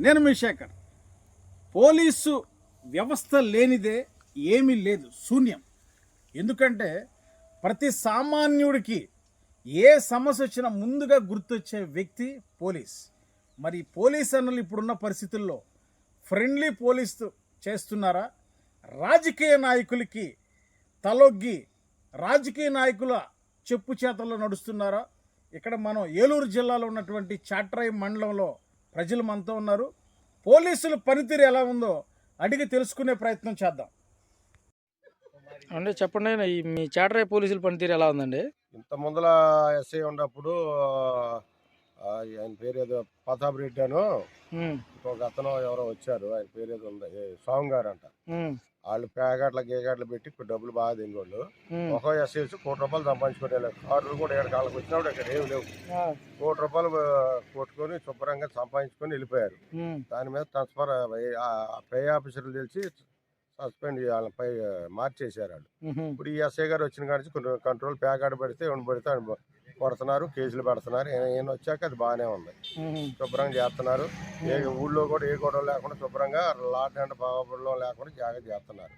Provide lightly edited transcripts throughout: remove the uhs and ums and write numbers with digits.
నేను మీ శేఖర్. పోలీసు వ్యవస్థ లేనిదే ఏమీ లేదు, శూన్యం. ఎందుకంటే ప్రతి సామాన్యుడికి ఏ సమస్య వచ్చినా ముందుగా గుర్తొచ్చే వ్యక్తి పోలీస్. మరి పోలీస్ అన్నలు ఇప్పుడున్న పరిస్థితుల్లో ఫ్రెండ్లీ పోలీస్ చేస్తున్నారా? రాజకీయ నాయకులకి తలొగ్గి రాజకీయ నాయకుల చెప్పు చేతల్లో నడుస్తున్నారా? ఇక్కడ మనం ఏలూరు జిల్లాలో ఉన్నటువంటి చాట్రాయి మండలంలో ప్రజలు మనతో ఉన్నారు. పోలీసుల పనితీరు ఎలా ఉందో అడిగి తెలుసుకునే ప్రయత్నం చేద్దాం. అంటే చెప్పండి, మీ చాట్రాయి పోలీసుల పనితీరు ఎలా ఉందండి? ఇంత ముందల ఎస్ఐ ఉన్నప్పుడు ఆయన పేరు ఏదో ప్రతాప్ రెడ్డి అను ఇంకొక అతను ఎవరో వచ్చారు, ఆయన పేరు ఏదో ఉంది, స్వామి గారు అంట. వాళ్ళు పేకాట్ల గేగాట్లు పెట్టి డబ్బులు బాగా తినేవాళ్ళు. ఒక ఎస్ఐ వచ్చి ₹1,00,00,000 సంపాదించుకునే కార్లు కూడా 7 కాళ్ళకి వచ్చినప్పుడు ఇక్కడ ఏమి లేవు. ₹1,00,00,000 కొట్టుకొని శుభ్రంగా సంపాదించుకొని వెళ్ళిపోయారు. దాని మీద ట్రాన్స్ఫర్ పై ఆఫీసర్లు తెలిసి సస్పెండ్ చేయాలి, పై మార్చేసారు వాళ్ళు. ఇప్పుడు ఈ ఎస్ఐ గారు వచ్చిన కాడి నుంచి కంట్రోల్ పేకాట పెడితే పడితే కొడుతున్నారు, కేసులు పెడుతున్నారు. ఈయన వచ్చాక అది బాగానే ఉంది, శుభ్రంగా చేస్తున్నారు. ఏ ఊళ్ళో కూడా ఏ గొడవ లేకుండా శుభ్రంగా లాట్ అండ్ బాబుల్లో లేకుండా జాగ్రత్త చేస్తున్నారు.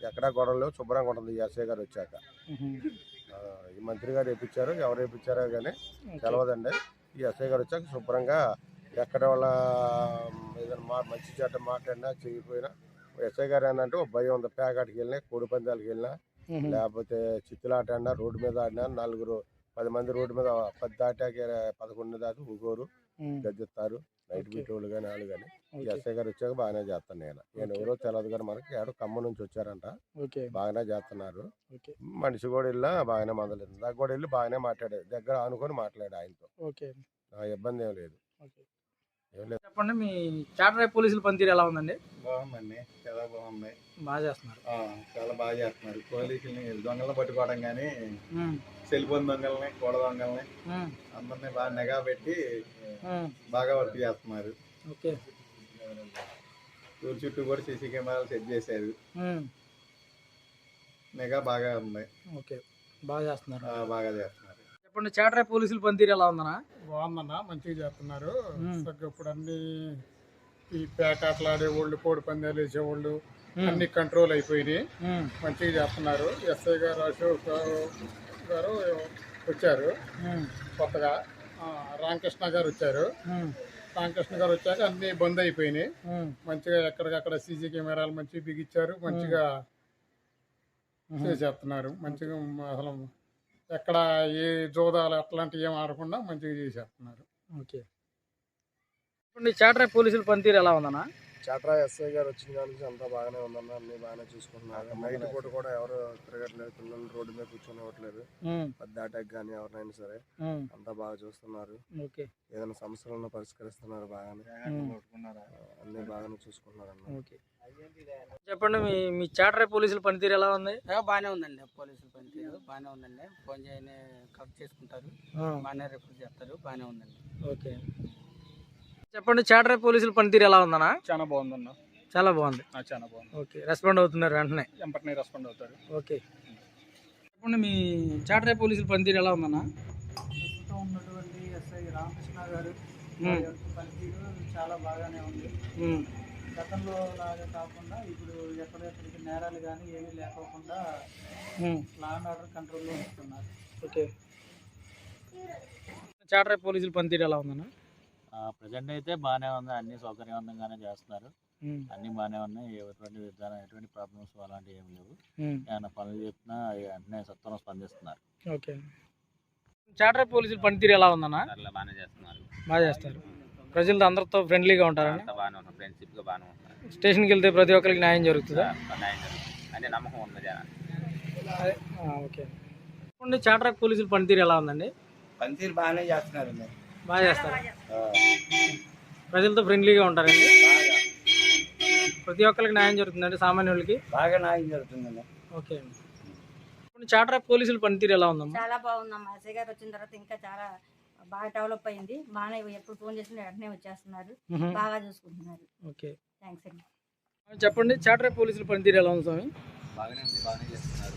ఎక్కడా గొడవలు శుభ్రంగా ఉంటుంది ఈ ఎస్ఐ గారు వచ్చాక. ఈ మంత్రి గారు వేయించారు, ఎవరు వేయించారో కానీ తెలవదండి. ఈ ఎస్ఐ గారు వచ్చాక శుభ్రంగా ఎక్కడ వాళ్ళ ఏదైనా మంచి చెడ్డ మాట్లాడినా చేయకపోయినా ఎస్ఐ గారు ఏంటంటే ఒక భయం ఉంది. పేకాటికి వెళ్ళినా, కోడి పందాలకు వెళ్ళినా, లేకపోతే చిత్తులాట ఆడినా, రోడ్డు మీద ఆడినా 10 మంది రోడ్డు మీద 10 దాటాక 11 దాటి ఊగోరు గద్దెత్తారు. నైట్ బీట్ వాళ్ళు కానీ వాళ్ళు కానీ ఈ ఎస్ఐ గారు వచ్చాక బాగానే చేస్తాను. నేను ఎవరో తెలియదు కానీ మనకి ఏడో ఖమ్మం నుంచి వచ్చారంట, బాగానే చేస్తున్నారు. మనిషి కూడా వెళ్ళా బాగానే మందలేదు. నాకు కూడా వెళ్ళి బాగానే మాట్లాడాడు, దగ్గర ఆనుకొని మాట్లాడాడు ఆయనతో. ఇబ్బంది ఏం లేదు. చెప్పండి, మీ చాట్రాయి పోలీసుల పనితీరు ఎలా ఉందండి? బాగుందండి, చాలా బాగుంది. బాగా చేస్తున్నారు, చాలా బాగా చేస్తున్నారు. పోలీసుల్ని దొంగలను పట్టుకోవడం కానీ, సెల్ ఫోన్ దొంగల్ని, కూడ దొంగల్ని అందరినీ బాగా నిఘా పెట్టి బాగా వర్క్ చేస్తున్నారు. ఊరు చుట్టూ కూడా సీసీ కెమెరాలు సెట్ చేశారు. నిఘా బాగా ఉంది. బాగా చేస్తున్నారు. బాగా చేస్తున్నారు. చెప్పండి, చాట్రాయి పోలీసుల పనితీరు ఎలా ఉందన్నా? బాగుందన్నా, మంచిగా చేస్తున్నారు. ఇప్పుడు అన్ని ఈ పేకాట్లు ఆడేవాళ్ళు, కోడి పందాలు వేసేవాళ్ళు అన్ని కంట్రోల్ అయిపోయినాయి, మంచిగా చేస్తున్నారు. ఎస్ఐ గారు అశోక్ గారు వచ్చారు కొత్తగా, రామకృష్ణ గారు వచ్చారు. రామకృష్ణ గారు వచ్చాక అన్ని బంద్ అయిపోయినాయి. మంచిగా ఎక్కడికక్కడ సీసీ కెమెరాలు మంచిగా బిగించారు, మంచిగా చేసేస్తున్నారు. మంచిగా అసలు ఎక్కడ ఏ జోదాలు అట్లాంటివి ఏం ఆడకుండా మంచిగా చేసేస్తున్నారు. ఇప్పుడు చాట్రాయి పోలీసుల పనితీరు ఎలా ఉందన్నా? చాట్రా ఎస్ఐ గారు వచ్చిన కాడి నుంచి అంతా బాగానే ఉందన్న, అన్ని బాగానే చూసుకుంటున్నారు. నైట్ పూట కూడా ఎవరు తిరగట్లేదు, పిల్లలు రోడ్డు మీద కూర్చొని ఇవ్వట్లేదు. 10 దాటాక కానీ ఎవరినైనా సరే అంతా బాగా చూస్తున్నారు. ఏదైనా సమస్యలను పరిష్కరిస్తున్నారు, బాగానే అన్ని బాగానే చూసుకుంటున్నారు అన్న. చెప్పండి, మీ చాట్రాయి పోలీసుల పనితీరు ఎలా ఉంది? బాగానే ఉందండి, పోలీసుల పనితీరు బాగానే ఉందండి. ఫోన్ చేయని కరెక్ట్ చేసుకుంటారు, బాగానే రిపోర్ట్ చేస్తారు, బాగానే ఉందండి. చెప్పండి, చాట్రాయి పోలీసుల పనితీరు ఎలా ఉందన్నా? చాలా బాగుందన్న, చాలా బాగుంది. చాలా బాగుంది. రెస్పాండ్ అవుతున్నారు వెంటనే? వెంటనే రెస్పాండ్ అవుతారు. చెప్పండి, మీ చాట్రాయి పోలీసుల పనితీరు ఎలా ఉందన్నా? ప్రస్తుతం ఉన్నటువంటి ఎస్ఐ రామకృష్ణ గారు పనితీరు చాలా బాగానే ఉంది. గతంలో లాగా కాకుండా ఇప్పుడు ఎక్కడెక్కడికి నేరాలు కానీ ఏమీ లేకోకుండా లా అండ్ ఆర్డర్ కంట్రోల్లో ఉంచుతున్నారు. చాట్రాయి పోలీసుల పనితీరు ఎలా ఉందన్నా? ప్రజెంట్ అయితే బాగానే ఉంది, అన్ని సౌకర్యవంతంగానే చేస్తున్నారు, అన్ని బాగానే ఉన్నాయి. ఎటువంటి ప్రాబ్లమ్స్ అలాంటివి ఏమి లేవు. ఏమైనా పనులు చెప్పినా వెంటనే సత్వరం స్పందిస్తున్నారు. చాట్రాయి పోలీసుల పనితీరు ఎలా ఉందన్నా? బాగానే చేస్తున్నారు. బాగా చేస్తారు. ప్రజలతో అందరితో ఫ్రెండ్లీగా ఉంటారా? బాగానే ఉన్నారు, ఫ్రెండ్షిప్గా బాగానే ఉంటారు. స్టేషన్కి వెళ్తే ప్రతి ఒక్కరికి న్యాయం జరుగుతుందా? న్యాయం జరుగుతుంది అనే నమ్మకం ఉంది జనానికి. చాట్రాయి పోలీసుల పనితీరు ఎలా ఉందండి? పనితీరు బాగానే చేస్తున్నారు, బాగా చేస్తారు. ప్రజలతో ఫ్రెండ్లీగా ఉంటారండి, ప్రతి ఒక్కరికి న్యాయం జరుగుతుందండి, సామాన్యులకి బాగా న్యాయం జరుగుతుందండి. చాట్రాయి పోలీసుల పనితీరు ఎలా ఉందమ్మా? చాలా బాగుందమ్మా. ఎస్ఐ గారు వచ్చిన తర్వాత ఇంకా చాలా బాగా డెవలప్ అయింది. బాగానే ఎప్పుడు ఫోన్ చేసినా వెంటనే వచ్చేస్తున్నారు, బాగా చూసుకుంటున్నారు. థ్యాంక్స్ అండి. చెప్పండి, చాట్రాయి పోలీసుల పనితీరు ఎలా ఉంది స్వామి? బాగానే ఉంది, బాగానే చేస్తున్నారు,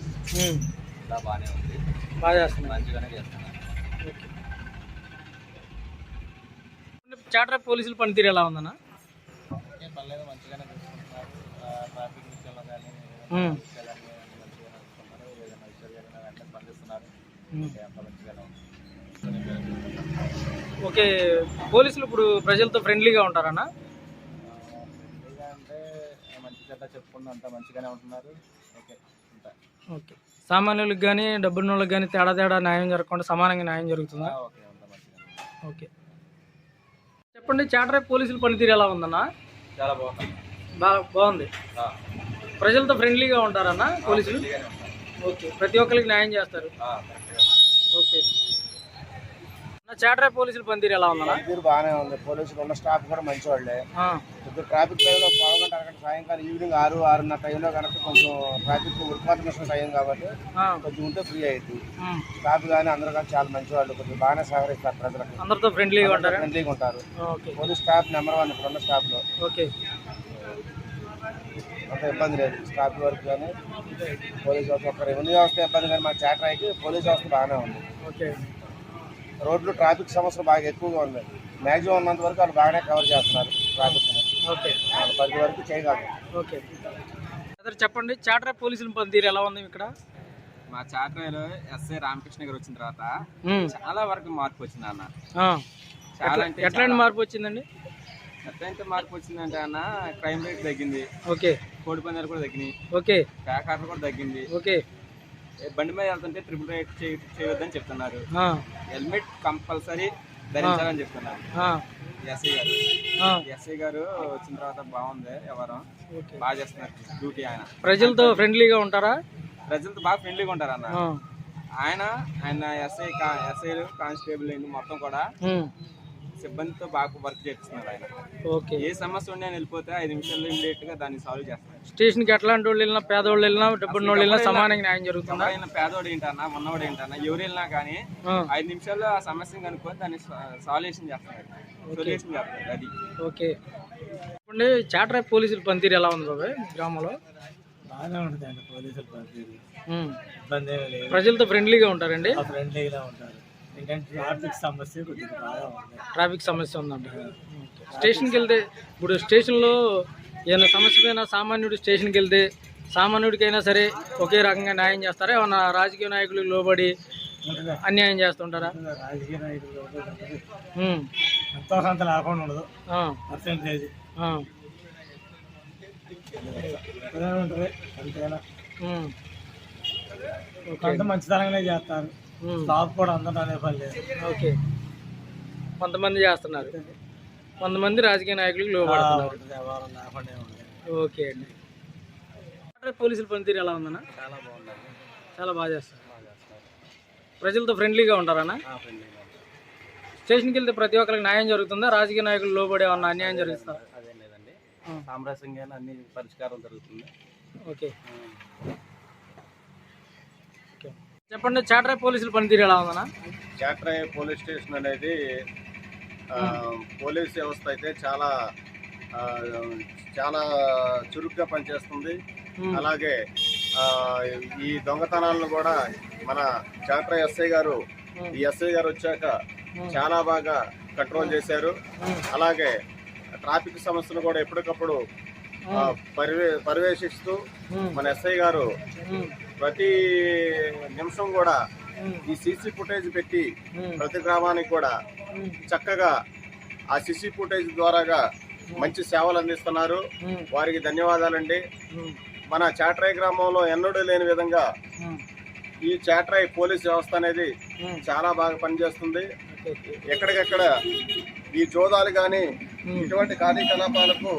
బాగానే ఉంది, బాగా చేస్తున్నారు, మంచిగానే చేస్తున్నారు. చాట్రాయి పోలీసుల పనితీరు ఎలా ఉందన్నా? పనులు మంచిగానే చూసుకుంటున్నారు. ట్రాఫిక్ విషయంలో కానీ మంచిగా చూసుకుంటున్నారు. ఏదైనా విషయాలు జరిగినా వెంటనే స్పందిస్తున్నారు. అంత మంచిగానే ఉంది. ఓకే, పోలీసులు ఇప్పుడు ప్రజలతో ఫ్రెండ్లీగా ఉంటారన్నా? ఫ్రెండ్లీగా అంటే మంచి చెడ్డ చెప్పుకుంటూ అంతా మంచిగానే ఉంటున్నారు. ఓకే అంతా ఓకే, సామాన్యులకు కానీ డబ్బున్న వాళ్ళకి కానీ తేడా న్యాయం జరగకుండా సమానంగా న్యాయం జరుగుతుందా? ఓకే అంతా మంచిగానే ఉంది. ఓకే, చెప్పండి, చాటరాయి పోలీసుల పనితీరు ఎలా ఉందన్నా? చాలా బాగుంది. బాగుంది. ప్రజలతో ఫ్రెండ్లీగా ఉంటారన్నా పోలీసులు? ఫ్రెండ్లీగానే ఉంటారు. ఓకే, ప్రతి ఒక్కరికి న్యాయం చేస్తారు. ఓకే, చాటరాయి పోలీసుల పనితీరు ఎలా ఉందన్నా? పనితీరు బాగానే ఉంది. పోలీసులు ఉన్న స్టాఫ్ కూడా మంచి వాళ్ళే. ఇప్పుడు ట్రాఫిక్ టైంలో పావుగంట అరగంట సాయంకాలం ఈవినింగ్ 6-6:30 టైంలో కనుక కొంచెం ట్రాఫిక్ ఉత్పాదన టైం కాబట్టి కొంచెం ఉంటే ఫ్రీ అయ్యింది. స్టాఫ్ కానీ అందరూ కానీ చాలా మంచి వాళ్ళు, కొంచెం బాగానే సహకరిస్తారు ప్రజలకు. అందరితో ఫ్రెండ్లీగా ఉంటారు. ఫ్రెండ్లీగా ఉంటారు. పోలీస్ స్టాఫ్ నెంబర్ 1 ఇప్పుడు ఉన్న స్టాఫ్ లో. ఓకే, అంత ఇబ్బంది లేదు స్టాఫ్ వరకు కానీ పోలీస్ వ్యవస్థ. ఒక రెవెన్యూ వ్యవస్థ ఇబ్బంది కానీ మా చాటరాయికి పోలీస్ వ్యవస్థ బాగానే ఉంది. ఓకే, రోడ్లు ట్రాఫిక్ సమస్యలు బాగా ఎక్కువగా ఉన్నాయి. మ్యాక్సిమం ఉన్నంత వరకు వాళ్ళు బాగానే కవర్ చేస్తున్నారు ట్రాఫిక్. ఓకే, వాళ్ళు 10 వరకు చేయగలరు. ఓకే. అదే చెప్పండి, చాటరాయి పోలీసుల పనితీరు ఎలా ఉంది ఇక్కడ? మా చాటరాయిలో ఎస్ఐ రామకృష్ణ గారు వచ్చిన తర్వాత చాలా వరకు మార్పు వచ్చింది అన్న. చాలా అంటే ఎట్లాంటి మార్పు వచ్చిందండి? ఎట్లయితే మార్పు వచ్చిందంటే అన్న, క్రైమ్ రేట్ తగ్గింది. ఓకే, కోడి పందాలు కూడా తగ్గినాయి. ఓకే, ప్యాకార్లు కూడా తగ్గింది. ఓకే, బండి మీద వెళ్తుంటే ట్రిపుల్ రైడ్ చేయొద్దని చెప్తున్నారు. హెల్మెట్ కంపల్సరీ ధరించాలని చెప్తున్నారు ఎస్ఐ గారు. ఎస్ఐ గారు వచ్చిన తర్వాత బాగుంది. ఎవరు బాగా చేస్తున్నారు డ్యూటీ. ఆయన ప్రజలతో ఫ్రెండ్లీగా ఉంటారా? ప్రజలతో బాగా ఫ్రెండ్లీగా ఉంటారు అన్న. ఆయన ఎస్ఐలు కానిస్టేబుల్ మొత్తం కూడా సిబ్బందితో బాగా వర్క్ చేస్తున్నారు ఆయన. ఓకే, ఏ సమస్య ఉండి ఆయన వెళ్ళిపోతే 5 నిమిషాల్లో ఇమీడియట్ గా దాన్ని సాల్వ్ చేస్తున్నారు. స్టేషన్కి ఎట్లాంటి వాళ్ళు వెళ్ళినా, పేదవాళ్ళు వెళ్ళినా, డబ్బున్న వాళ్ళు వెళ్ళినా సమానంగా న్యాయం జరుగుతుంది. ఆయన పేదవాడు ఏంటన్నా, ఉన్నవాడు ఏంటన్నా, ఎవరు వెళ్ళినా కానీ 5 నిమిషాల్లో ఆ సమస్యను కనుక్కొని దాన్ని సొల్యూషన్ చేస్తున్నారు. అది. ఓకే, ఇప్పుడు చాటరాయి పోలీసుల పనితీరు ఎలా ఉంది బాబాయ్ గ్రామంలో? బాగానే ఉంటుందండి పోలీసుల పనితీరు. ఇబ్బంది ఏమీ లేదు. ప్రజలతో ఫ్రెండ్లీగా ఉంటారండి? ఫ్రెండ్లీగా ఉంటారు. ఏంటంటే ట్రాఫిక్ సమస్య కొద్దిగా బాగా ఉంది. ట్రాఫిక్ సమస్య ఉందంట. స్టేషన్కి వెళ్తే ఇప్పుడు స్టేషన్లో ఏమైనా సమస్య పైన సామాన్యుడు స్టేషన్కి వెళ్తే సామాన్యుడికైనా సరే ఒకే రకంగా న్యాయం చేస్తారా? ఏమన్నా రాజకీయ నాయకులు లోబడి అన్యాయం చేస్తుంటారా? రాజకీయ నాయకులు ఎంతో కొంత లేకుండా ఉండదు. పర్సెంటేజ్ ఉంటుంది. అంతేనా అంత మంచితనంగానే చేస్తారు. స్టాఫ్ కూడా అందరూ అనే పని లేదు. ఓకే, కొంతమంది చేస్తున్నారు, కొంతమంది రాజకీయ నాయకులకు లోబడుతున్నారు. ఓకే అండి. పోలీసుల పనితీరు ఎలా ఉందన్నా? చాలా బాగుందండి. చాలా బాగా చేస్తారు. ప్రజలతో ఫ్రెండ్లీగా ఉంటారన్నా? స్టేషన్కి వెళ్తే ప్రతి ఒక్కరికి న్యాయం జరుగుతుందా? రాజకీయ నాయకులు లోబడి ఏమన్నా అన్యాయం జరుగుతుందా? అదేం లేదండి, సామరస్యంగా అన్ని పరిష్కారం జరుగుతుంది. ఓకే, చెప్పండి, చాటరాయి పోలీసుల పనితీరు ఎలా ఉందన్నా? చాటరాయి పోలీస్ స్టేషన్ అనేది పోలీస్ వ్యవస్థ అయితే చాలా చాలా చురుగ్గా పనిచేస్తుంది. అలాగే ఈ దొంగతనాలను కూడా మన చాటరాయి ఎస్ఐ గారు వచ్చాక చాలా బాగా కంట్రోల్ చేశారు. అలాగే ట్రాఫిక్ సమస్యలు కూడా ఎప్పటికప్పుడు పర్యవేక్షిస్తూ మన ఎస్ఐ గారు ప్రతి నిమిషం కూడా ఈ సీసీ ఫుటేజ్ పెట్టి ప్రతి గ్రామానికి కూడా చక్కగా ఆ సీసీ ఫుటేజ్ ద్వారాగా మంచి సేవలు అందిస్తున్నారు. వారికి ధన్యవాదాలండి. మన చాటరాయి గ్రామంలో ఎన్నడూ లేని విధంగా ఈ చాటరాయి పోలీస్ వ్యవస్థ అనేది చాలా బాగా పనిచేస్తుంది. ఎక్కడికెక్కడ ఈ జోదాలు కానీ ఇటువంటి కార్యకలాపాలకు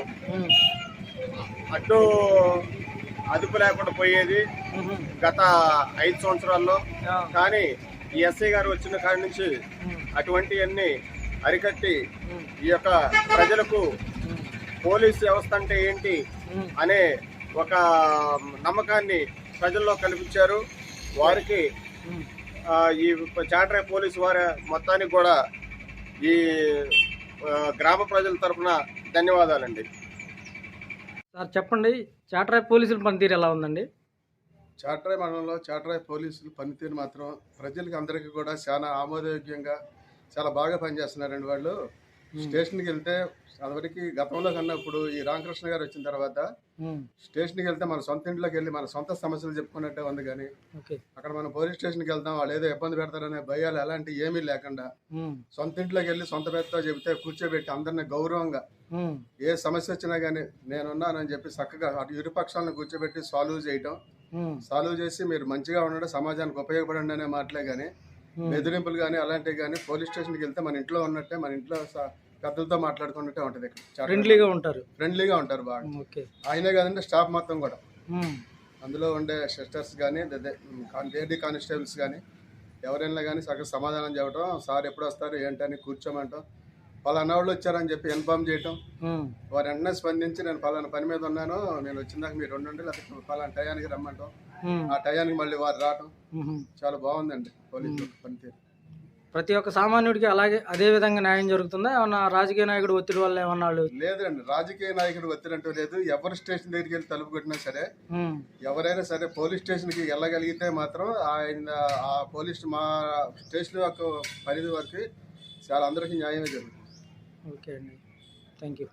అదుపు లేకుండా పోయేది గత 5 సంవత్సరాల్లో. కానీ ఈ ఎస్ఐ గారు వచ్చిన కాడి నుంచి అటువంటివన్నీ అరికట్టి ఈ యొక్క ప్రజలకు పోలీస్ వ్యవస్థ అంటే ఏంటి అనే ఒక నమ్మకాన్ని ప్రజల్లో కల్పించారు. వారికి ఈ చాటరాయి పోలీసు వారి మొత్తానికి కూడా ఈ గ్రామ ప్రజల తరఫున ధన్యవాదాలండి. సార్ చెప్పండి, చాటరాయి పోలీసుల పనితీరు ఎలా ఉందండి? చాటరాయి మండలంలో చాటరాయి పోలీసుల పనితీరు మాత్రం ప్రజలకి అందరికీ కూడా చాలా ఆమోదయోగ్యంగా చాలా బాగా పనిచేస్తున్నారండి. వాళ్ళు స్టేషన్కి వెళ్తే అదివరకు గతంలో కన్నా ఇప్పుడు ఈ రామకృష్ణ గారు వచ్చిన తర్వాత స్టేషన్కి వెళ్తే మన సొంత ఇంట్లోకి వెళ్ళి మన సొంత సమస్యలు చెప్పుకున్నట్టే ఉంది. కానీ అక్కడ మనం పోలీస్ స్టేషన్కి వెళ్తాం, వాళ్ళు ఏదో ఇబ్బంది పెడతారనే భయాలు అలాంటి ఏమీ లేకుండా సొంత ఇంట్లోకి వెళ్ళి సొంత పెద్దతో చెబితే కూర్చోబెట్టి అందరినీ గౌరవంగా ఏ సమస్య వచ్చినా కానీ నేనున్నానని చెప్పి చక్కగా అటు ఇరుపక్షాలను కూర్చోబెట్టి సాల్వ్ చేసి మీరు మంచిగా ఉండండి, సమాజానికి ఉపయోగపడండి అనే మాటలే కానీ బెదిరింపులు కానీ అలాంటివి కానీ పోలీస్ స్టేషన్కి వెళ్తే మన ఇంట్లో ఉన్నట్టే, మన ఇంట్లో పెద్దలతో మాట్లాడుకున్నట్టే ఉంటుంది. ఇక్కడ ఫ్రెండ్లీగా ఉంటారు బాగా. ఆయనే కాదండి స్టాఫ్ మొత్తం కూడా, అందులో ఉండే సిస్టర్స్ కానీ లేడీ కానిస్టేబుల్స్ కానీ ఎవరైనా కానీ సగం సమాధానం చెప్పడం, సార్ ఎప్పుడు వస్తారు ఏంటని కూర్చోమంటాం, పలానా వాళ్ళు వచ్చారని చెప్పి ఇన్ఫార్మ్ చేయటం, వారు వెంటనే స్పందించి నేను పలానా పని మీద ఉన్నాను, నేను వచ్చిందాక మీరు ఉండండి, లేకపోతే పలానా టయానికి రమ్మంటాం, ఆ టయానికి మళ్ళీ వారు రావటం చాలా బాగుందండి పోలీసు పనితీరు. ప్రతి ఒక్క సామాన్యుడికి అలాగే అదే విధంగా న్యాయం జరుగుతుందా? ఏమన్నా రాజకీయ నాయకుడు ఒత్తిడి వల్ల ఏమన్నా? లేదండి, రాజకీయ నాయకుడు ఒత్తిడి అంటూ లేదు. ఎవరు స్టేషన్ దగ్గరికి వెళ్ళి తలుపు కొట్టినా సరే, ఎవరైనా సరే పోలీస్ స్టేషన్కి వెళ్ళగలిగితే మాత్రం ఆయన ఆ పోలీస్ మా స్టేషన్ యొక్క పరిధి వరకు చాలా అందరికీ న్యాయమే జరుగుతుంది. ఓకే అండి, థ్యాంక్ యూ.